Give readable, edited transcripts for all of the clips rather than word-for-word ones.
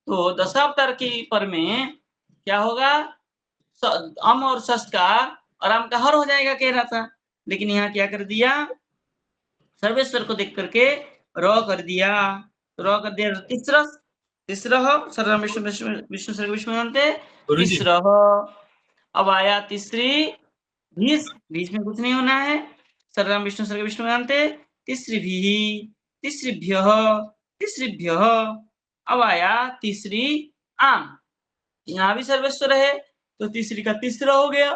तो दशावतार की पर में क्या होगा, अम और सस का और आम का हर हो जाएगा कह रहा था, लेकिन यहाँ क्या कर दिया, सर्वेश्वर को देख करके र कर दिया, तो र कर दिया तीसरा, सर्वम विष्णु विष्णु विष्णु सर्व विष्णु जानते गुरुजी तीसरा। अब आया तीसरी भीष, भीष में कुछ नहीं होना है, सर्वम विष्णु सर्व विष्णु जानते तीसरी भी, तीसरीभ्यः, तीसरीभ्यः। अब आया तीसरी आम, यहाँ भी सर्वेश्वर है तो तीसरी का तीसरा हो गया,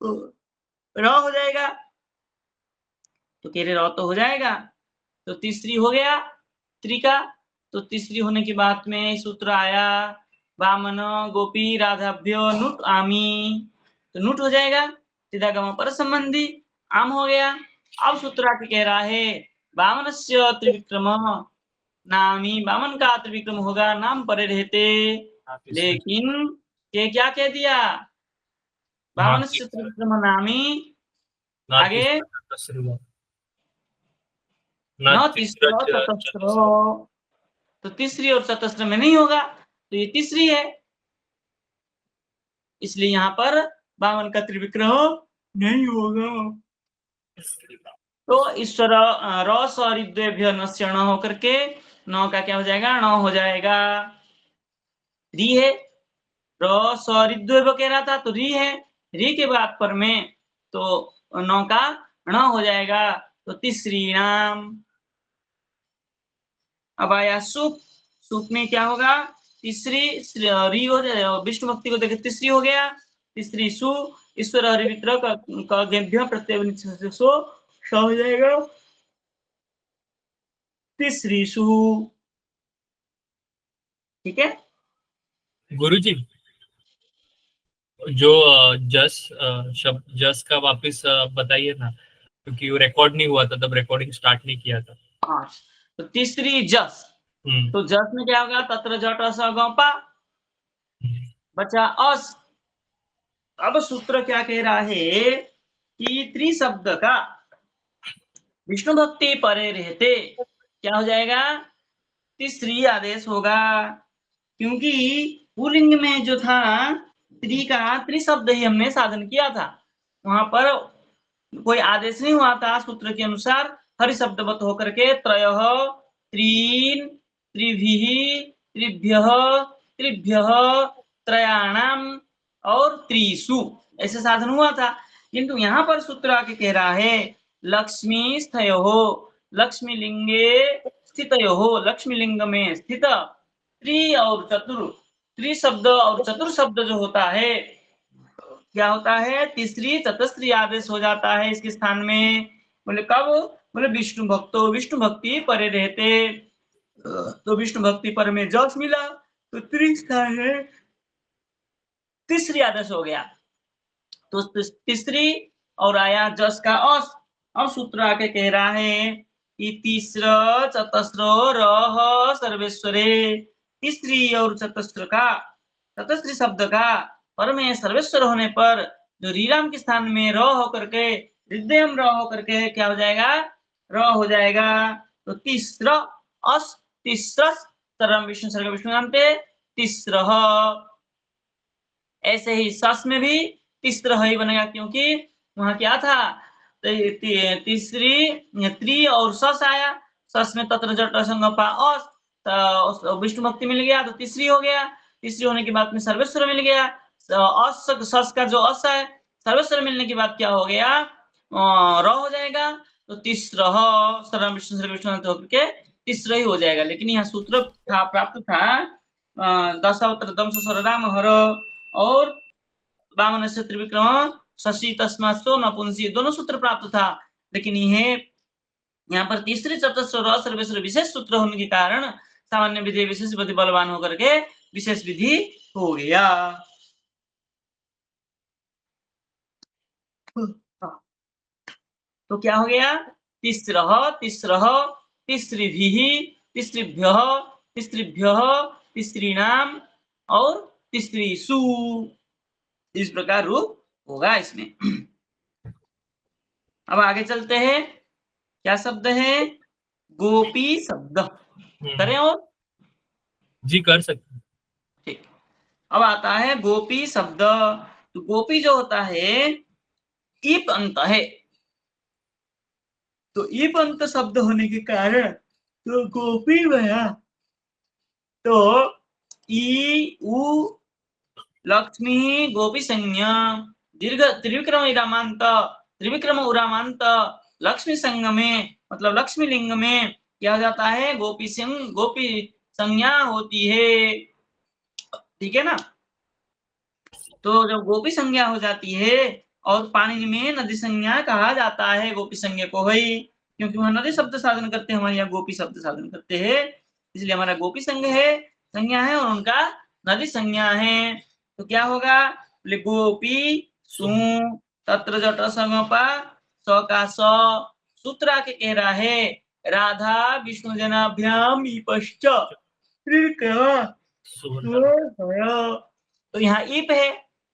तो र हो जाएगा, तो कह रहे र तो हो जाएगा, तो तीसरी हो गया त्रिका, तो तीसरी होने की बात में सूत्र आया वामन गोपी राधाभ्यो नुट आमी, तो नुट हो जाएगा, तिदागम पर संबंधी आम हो गया। अब सूत्र आके कह रहा है वामनस्य त्रिविक्रम नामी, वामन का त्रिविक्रम होगा नाम परे रहते, लेकिन ये क्या कह दिया, वामनस्य त्रिविक्रम नामी, आगे न तीसरा चतस्र, तो तीसरी और चतस्र में नहीं होगा, तो ये तीसरी है, इसलिए यहाँ पर वामन का त्रिविक्रम नहीं होगा। तो ईश्वर रस और द्वेभ्य नस्य ण होकर के नौ का क्या हो जाएगा, ण हो जाएगा, री है, रस और द्वेभ कह रहा था तो री है, री के बाद पर में तो नौ का ण हो जाएगा, तो तीसरी नाम। अब आया सुप, सुप में क्या होगा, तीसरी री हो जाएगा, विष्णु भक्ति को देखे तीसरी हो गया, तीसरी सु, ईश्वर हरिवित्र का गेभ्य प्रत्यय सो हो जाएगा, तीसरी सु, ठीक है। गुरुजी जो जस शब्द जस का वापस बताइए ना, क्योंकि वो रिकॉर्ड नहीं हुआ था, तब रिकॉर्डिंग स्टार्ट नहीं किया था। हाँ, तो तीसरी जस, तो जस में क्या होगा, तत्र जट अस गौपा, बचा अस। अब सूत्र क्या कह रहा है कि त्रिशब्द का विष्णु भक्ति परे रहते क्या हो जाएगा, तीसरी आदेश होगा, क्योंकि पुल्लिंग में जो था त्रि का त्रिशब्द ही हमने साधन किया था, वहां पर कोई आदेश नहीं हुआ था, सूत्र के अनुसार हरि शब्दवत होकर के त्रयः त्रीन त्रिभिः त्रिभ्यः त्रिभ्यः त्रयाणाम और त्रिषु ऐसे साधन हुआ था, किंतु यहाँ पर सूत्र आके कह रहा है लक्ष्मी स्थयोः, लक्ष्मी लिंगे स्थितयोः, लक्ष्मी लिंग में स्थित त्रि और चतुर, त्रि शब्द और चतुर शब्द जो होता है क्या होता है, तीसरी चतुस्त्री आदेश हो जाता है इसके स्थान में। बोले कब, बोले विष्णु भक्तो विष्णु भक्ति परे रहते, तो विष्णु भक्ति पर में जस मिला तो त्रिस्थान है, तीसरी आदेश हो गया, तो तीसरी और आया जस का अस। अब सूत्र आके कह रहा है कि तीसरा चतस्र रह सर्वेश्वरे, तीसरी और चतस्र का, चतस्री शब्द का पर में सर्वेश्वर होने पर जो रीराम के स्थान में र होकर के हृदयम र होकर के क्या हो जाएगा, र हो जाएगा, तो तीसरा अस, तीसरा सर्वम विष्णु सर्व विष्णु नाम पे तीसरा, ऐसे ही सस में भी तीसरा ही बनेगा, क्योंकि वहां क्या था, तीसरी त्रि और सस आया, सस में तत्र जट संगपा अस, तो विष्णु भक्ति मिल गया तो तीसरी हो गया, तीसरी होने के बाद में सर्वेश्वर मिल गया, अस सस का जो अस है सर्वेश्वर मिलने के बाद क्या हो गया, र हो जाएगा, तो तीसरा सर्वम विष्णु सर्व विष्णु होकर के तीसरा ही हो जाएगा। लेकिन यहाँ सूत्र था प्राप्त था दशावतार दंश सरराम हर और वामन से त्रिविक्रम शशि तस्मात् सो नपुंसी, दोनों सूत्र प्राप्त था, लेकिन यह यहाँ पर तीसरे चतुस्र र सर्वेश्वर विशेष सूत्र होने के कारण सामान्य विधि विशेष विधि बलवान होकर के विशेष विधि हो गया। तो क्या हो गया, तीसरा तीसरा तीसरीभिः तीसरीभ्यः तीसरीभ्यः तीसरीणाम और तीसरीषु, इस प्रकार रूप होगा इसमें। अब आगे चलते हैं, क्या शब्द है, गोपी शब्द करें, और जी कर सकते हैं। ठीक, अब आता है गोपी शब्द। तो गोपी जो होता है ईप अंत है, तो ईप अंत शब्द होने के कारण तो गोपी बना तो ई उ लक्ष्मी गोपी संज्ञा दीर्घ त्रिविक्रम इरामांत त्रिविक्रम उरामांत लक्ष्मी संज्ञ में मतलब लक्ष्मी लिंग में क्या हो जाता है, गोपी संज्ञा होती है। ठीक है ना। तो जब गोपी संज्ञा हो जाती है और पानी में नदी संज्ञा कहा जाता है गोपी संज्ञा को ही, क्योंकि वह नदी शब्द साधन करते हैं, हमारे यहाँ गोपी शब्द साधन करते हैं, इसलिए हमारा गोपी संज्ञा है और उनका नदी संज्ञा है। तो क्या होगा, गोपी सु तत्र जट संगपा स का स सूत्रा के कह रहा है राधा विष्णु जनाभ्याम ईपश्च तो यहाँ ईप है,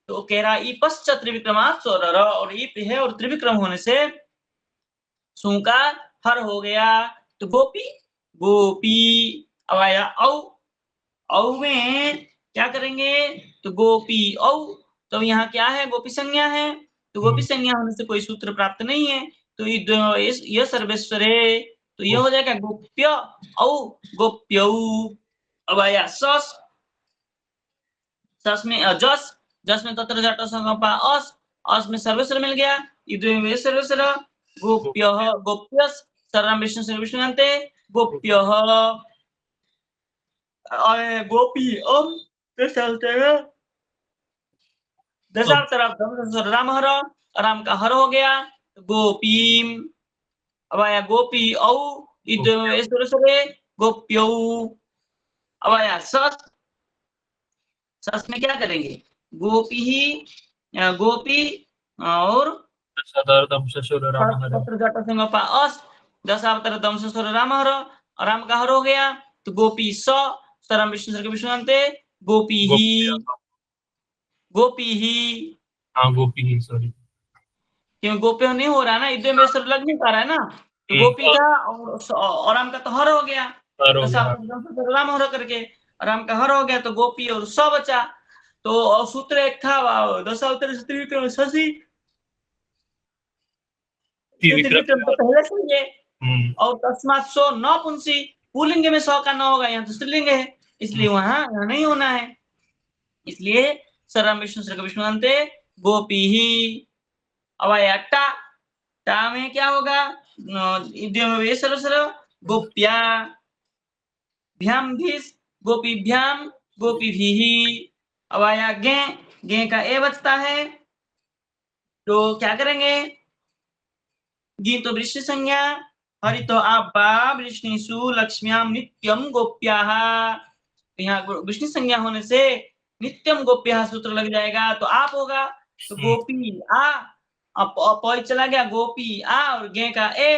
तो कह रहा ईपश्च त्रिविक्रमात् स्वरर, और ईप है और त्रिविक्रम होने से सु का हर हो गया। तो गोपी गोपी अब आया औ में क्या करेंगे, तो गोपी औ, तो यहाँ क्या है, गोपी संज्ञा है, तो गोपी संज्ञा होने से कोई सूत्र प्राप्त नहीं है, तो यह सर्वेश्वर है, तो यह हो जाएगा गोप्य औ गोप्यौ। अब आया सस, सस में जस, जस में तत्र जट संगपा अस में सर्वेश्वर मिल गया, इद्वे सर्वेश्वर गोप्य गोप्यस सर्वम विष्णु सर्वविष्णुन्ते गोप्य गोपी दशावतार राम हर, राम का हर हो गया, गोपी। अब आया गोपी औ गोप्यौ। अब आया सस, सस में क्या करेंगे, गोपी ही गोपी और दशावतार दमशेश्वर राम हर, राम का हर हो गया, तो गोपी स सरम विष्णु विष्णु अंते गोपी ही हाँ गोपी ही, सॉरी क्यों गोपी नहीं हो रहा है ना, इधर में सर लग नहीं पा रहा है ना, तो गोपी का और राम का तो हर हो गया, राम हर करके राम का हर हो गया, तो गोपी और स बचा, तो सूत्र एक था दशावतार त्रिविक्रम शशि त्रिविक्रम तो पहले से है, और तस्मात् सो नपुंसी पुल्लिंग में सौ का न होगा, यहाँ तो स्त्रीलिंग है, इसलिए वहां नहीं होना है, इसलिए सर्वम विष्णु सर्व विष्णु अंते गोपी ही। अब आया टा, टा में क्या होगा, गोप्या भ्याम भीस गोपीभ्याम गोपीभिः। अब आया गे, गे का ए बचता है, तो क्या करेंगे, गी तो वृष्टि संज्ञा, हरि तो आब्बा वृष्णिषु लक्ष्म्याम नित्यम गोप्याः, यहाँ वृष्णि संज्ञा होने से नित्यम गोप्याः सूत्र लग जाएगा, तो आप होगा, तो गोपी आ, अब चला गया गोपी आ और गे का ए,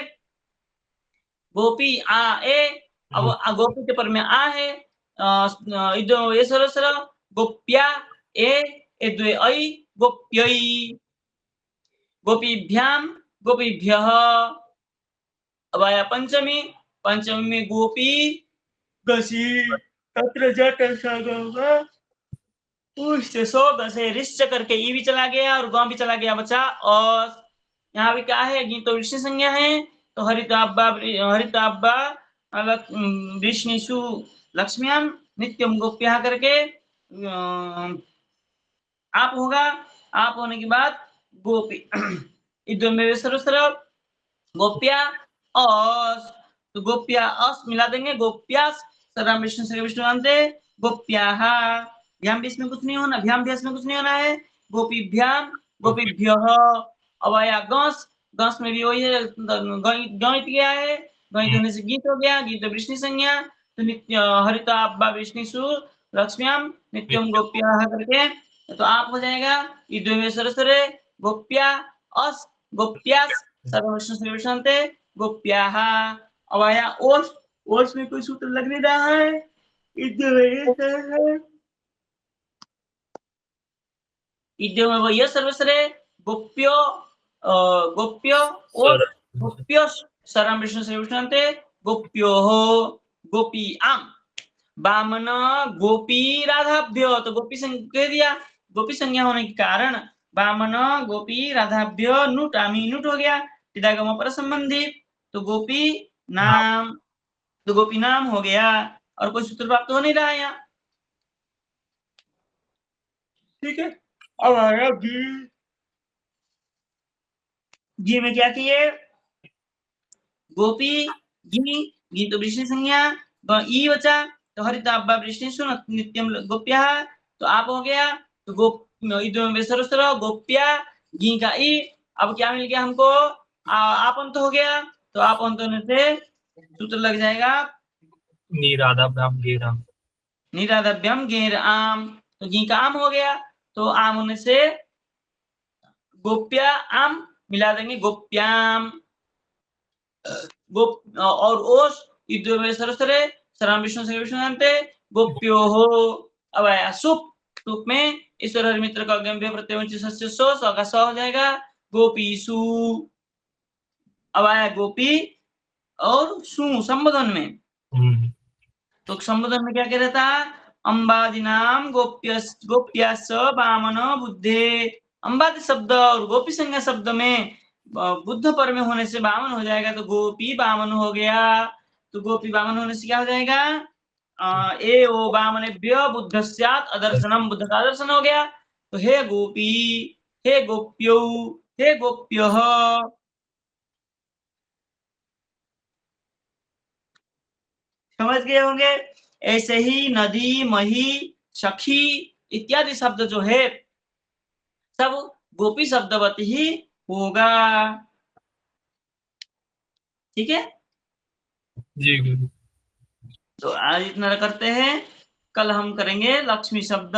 गोपी आ ए, अब गोपी के पर में आ है, इदो ये सरसर गोप्या ए द्वे ऐ गोप्यै गोपीभ्याम गोपीभ्यः। अब आया पंचमी, पंचमी में गोपी गसी तत्र जट सगम उससे सो गसे रिश्च करके ई भी चला गया और गांव भी चला गया बचा, और यहाँ भी क्या है, गीत तो विष्णु संज्ञा है, तो हरिताब्बा विष्णुषु लक्ष्म्याम नित्यम गोप्या करके आप होगा, आप होने के बाद गोपी इधर में सरस्वर गोप्या अस, तो गोप्या अस मिला देंगे, गोप्यास सर्वम विष्णु सर्व विष्णु अंते गोप्याः, भ्याम बीच में कुछ नहीं होना, भ्याम भ्यास में कुछ नहीं होना है, गोपीभ्याम गोपीभ्यः। अब आया गस, गस में भी वही है, गणित गया है, गणित होने से गीत हो गया, गीत वृष्णि संज्ञा, तो नित्य हरिता अब्बा विष्णुषु लक्ष्म्याम नित्यम गोप्याः करके, तो आप हो जाएगा इद्वे में सरस्वरे गोप्या अस गोप्यास सर्व विष्णु सर्व विष्णु अंते गोप्याः। अब आया ओस, ओस में कोई सूत्र लग नहीं रहा है, इद्वे में वही सर्वस्वरे गोप्यो गोप्यो ओस गोप्यो सर्व विष्णु सर्व विष्णु अंते गोप्यो हो गोपी आम। वामन गोपी राधाभ्य, तो गोपी संज्ञा कह दिया, गोपी संज्ञा होने के कारण वामन गोपी राधाभ्य नुट आमी नुट हो गया, टिदागम पर संबंधी, तो गोपी नाम, तो गोपी नाम हो गया और कोई सूत्र प्राप्त हो नहीं रहा है यहाँ। ठीक है, अब आएगा जी में क्या किए, गोपी गी तो वृष्णि संज्ञा, ई बचा, तो हरिताब्बा वृष्णि सुन नित्यम गोप्या, तो आप हो गया, तो गोप्या गी का ई, अब क्या मिल गया हमको, आपंत हो गया, तो आपंत होने से सूत्र लग जाएगा निराधाभ्याम गेराम, निराधभ्यम गेर आम, तो गी का आम हो गया, तो आम होने से गोप्या आम मिला देंगे गोप्याम, गोप और ओस सरसरे शरण विष्णु से विष्णु जानते गोप्यो हो। अब आया सुप, सुप में ईश्वर हरि मित्र का गंभीर प्रत्यय सस्य सो का स हो जाएगा गोपीसु। अब आया गोपी और सु संबोधन में, तो संबोधन में क्या कह रहा था, अंबादि नाम गोप्यास वामन बुद्धे, अंबादि शब्द और गोपी संज्ञा शब्द में बुद्ध पर में होने से वामन हो जाएगा, तो गोपी वामन हो गया, तो गोपी वामन होने से क्या हो जाएगा, ए ओ वामनेभ्य बुद्धस्यात् अदर्शनम, बुद्ध का दर्शन हो गया, तो हे गोपी, हे गोप्यो, हे गोप्यः, समझ गए होंगे। ऐसे ही नदी, मही, सखी इत्यादि शब्द जो है सब गोपी शब्दवत ही होगा। ठीक है जी गुरु। तो आज इतना करते हैं, कल हम करेंगे लक्ष्मी शब्द।